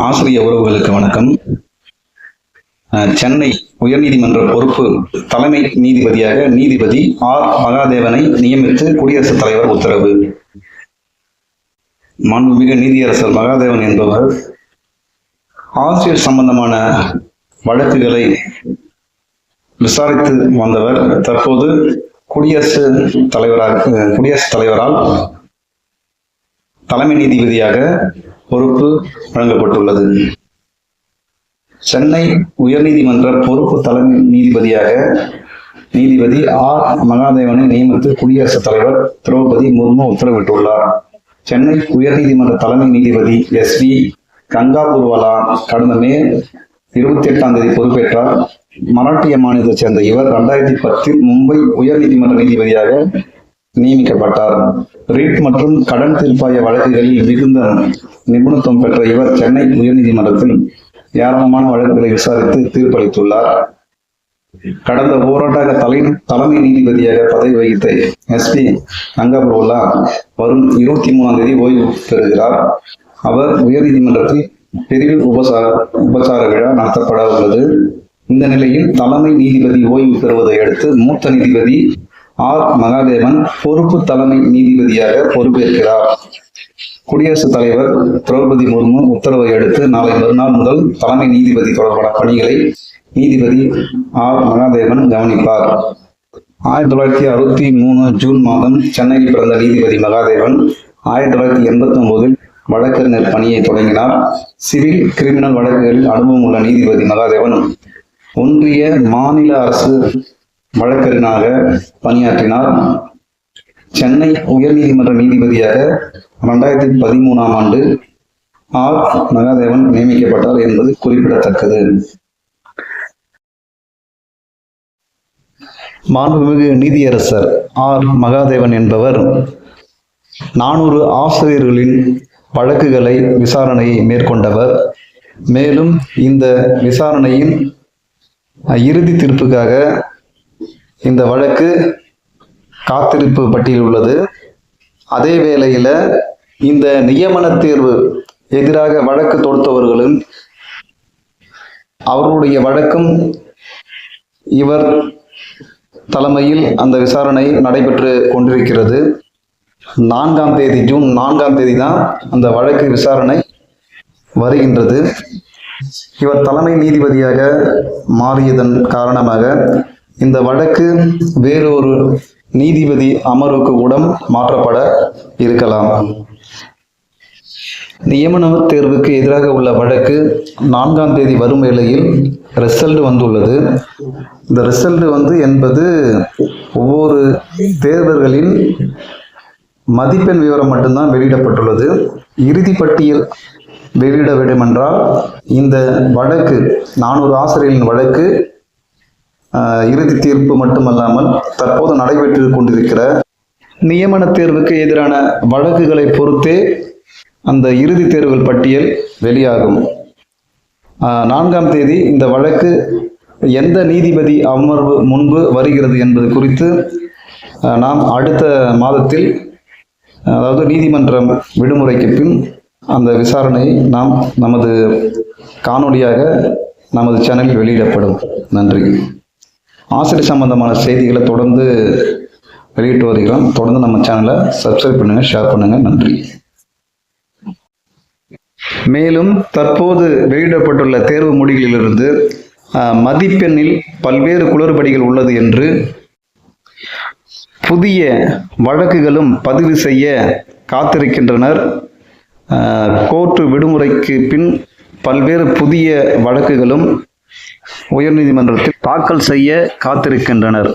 ஆசிரிய உறவுகளுக்கு வணக்கம். சென்னை உயர்நீதிமன்ற பொறுப்பு தலைமை நீதிபதியாக நீதிபதி ஆர் மகாதேவனை நியமித்து குடியரசுத் தலைவர் உத்தரவு. மாண்புமிகு நீதியரசர் மகாதேவன் என்பவர் ஆசிரியர் சம்பந்தமான வழக்குகளை விசாரித்து வந்தவர். தற்போது குடியரசுத் தலைவரால் தலைமை நீதிபதியாக பொறுப்பு வழங்கப்பட்டுள்ளது. சென்னை உயர்நீதிமன்ற பொறுப்பு தலைமை நீதிபதியாக நீதிபதி ஆர் மகாதேவனை நியமித்து குடியரசுத் தலைவர் திரௌபதி முர்மு உத்தரவிட்டுள்ளார். சென்னை உயர்நீதிமன்ற தலைமை நீதிபதி SV கங்காபுர்வாலா கடந்த மே 28 பொறுப்பேற்றார். மராட்டிய மாநிலத்தைச் சேர்ந்த இவர் 2010 மும்பை உயர்நீதிமன்ற நீதிபதியாக நியமிக்கப்பட்டார். ரீட் மற்றும் கடன் தீர்ப்பாய வழக்குகளில் மிகுந்த நிபுணத்துவம் பெற்ற இவர் சென்னை உயர்நீதிமன்றத்தில் ஏராளமான வழக்குகளை விசாரித்து தீர்ப்பளித்துள்ளார். கடந்த ஓராண்டாக தலைமை நீதிபதியாக பதவி வகித்த SV கங்காபுர்வாலா வரும் 23 ஓய்வு பெறுகிறார். அவர் உயர்நீதிமன்றத்தில் பிரிவு உபசார விழா நடத்தப்பட உள்ளது. இந்த நிலையில் தலைமை நீதிபதி ஓய்வு பெறுவதை அடுத்து மூத்த நீதிபதி ஆர் மகாதேவன் பொறுப்பு தலைமை நீதிபதியாக பொறுப்பேற்கிறார். குடியரசுத் தலைவர் திரௌபதி முர்மு உத்தரவை அடுத்து நாளை மறுநாள் முதல் தலைமை நீதிபதி தொடர்பான பணிகளை நீதிபதி ஆர் மகாதேவன் கவனிப்பார். 1963 ஜூன் மாதம் சென்னையில் பிறந்த நீதிபதி மகாதேவன் 1989 வழக்கறிஞர் பணியை தொடங்கினார். சிவில் கிரிமினல் வழக்குகளில் அனுபவம் உள்ள நீதிபதி மகாதேவன் ஒன்றிய மாநில அரசு வழக்கறிஞராக பணியாற்றினார். சென்னை உயர்நீதிமன்ற நீதிபதியாக 2013 ஆண்டு ஆர் மகாதேவன் நியமிக்கப்பட்டார் என்பது குறிப்பிடத்தக்கது. மாண்புமிகு நீதியரசர் ஆர் மகாதேவன் என்பவர் 400 ஆசிரியர்களின் வழக்குகளை விசாரணையை மேற்கொண்டவர். மேலும் இந்த விசாரணையின் இறுதி தீர்ப்புக்காக இந்த வழக்கு காத்திருப்பு பட்டியல் உள்ளது. அதே வேளையில் இந்த நியமன தேர்வு எதிராக வழக்கு தொடுத்தவர்களும் அவர்களுடைய வழக்கும் இவர் தலைமையில் அந்த விசாரணை நடைபெற்று கொண்டிருக்கிறது. ஜூன் 4 தான் அந்த வழக்கு விசாரணை வருகின்றது. இவர் தலைமை நீதிபதியாக மாறியதன் காரணமாக இந்த வழக்கு வேறொரு நீதிபதி அமர்வுக்கு கூட மாற்றப்பட இருக்கலாம். நியமன தேர்வுக்கு எதிராக உள்ள வழக்கு 4 வரும் வேளையில் ரிசல்ட் வந்துள்ளது. இந்த ரிசல்ட் என்பது ஒவ்வொரு தேர்தல்களின் மதிப்பெண் விவரம் மட்டும்தான் வெளியிடப்பட்டுள்ளது. இறுதி பட்டியல் வெளியிட வேண்டும் என்றால் இந்த வழக்கு 400 ஆசிரியர்களின் வழக்கு இறுதி தீர்ப்பு மட்டுமல்லாமல் தற்போது நடைபெற்று கொண்டிருக்கிற நியமன தேர்வுக்கு எதிரான வழக்குகளை பொறுத்தே அந்த இறுதி தேர்வுகள் பட்டியல் வெளியாகும். 4 இந்த வழக்கு எந்த நீதிபதி அமர்வு முன்பு வருகிறது என்பது குறித்து நாம் அடுத்த மாதத்தில், அதாவது நீதிமன்றம் விடுமுறைக்கு பின் அந்த விசாரணையை நாம் நமது காணொலியாக நமது சேனலில் வெளியிடப்படும். நன்றி. ஆசிரியர் சம்பந்தமான செய்திகளை தொடர்ந்து வெளியிட்டு வருகிறோம். தொடர்ந்து நம்ம சேனலை சப்ஸ்கிரைப் பண்ணுங்க, ஷேர் பண்ணுங்க. நன்றி. மேலும் தற்போது வெளியிடப்பட்டுள்ள தேர்வு முடிவுகளிலிருந்து மதிப்பெண்ணில் பல்வேறு குளறுபடிகள் உள்ளது என்று புதிய வழக்குகளும் பதிவு செய்ய காத்திருக்கின்றனர். கோர்ட்டு விடுமுறைக்கு பின் பல்வேறு புதிய வழக்குகளும் உயர்நீதிமன்றத்தில் தாக்கல் செய்ய காத்திருக்கின்றனர்.